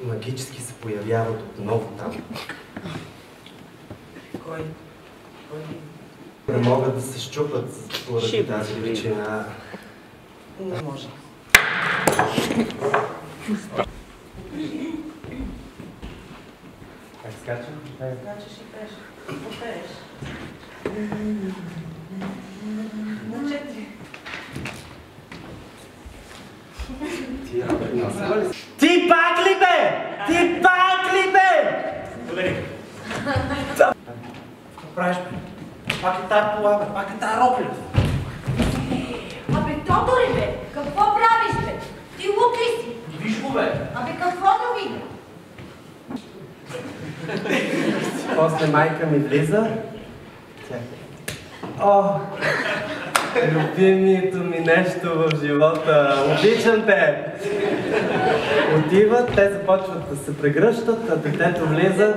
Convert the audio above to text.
Магически се появяват отново там. Кой? Не могат да се щупат поради тази причина. Не може. Как скачам? Скачаш и пееш. Попееш. На 4. Ти пак ли бе? Ти пак ли бе? Добре. Какво правиш бе? Пак е тая пола бе, пак е тая ропля. Абе, Тодоре бе, какво правиш бе? Ти лук ли си? Виж го бе. Абе, какво да видя? После майка ми влиза. О, любимото ми нещо в живота. Обичам те! Отиват, те започват да се прегръщат, а детето влиза.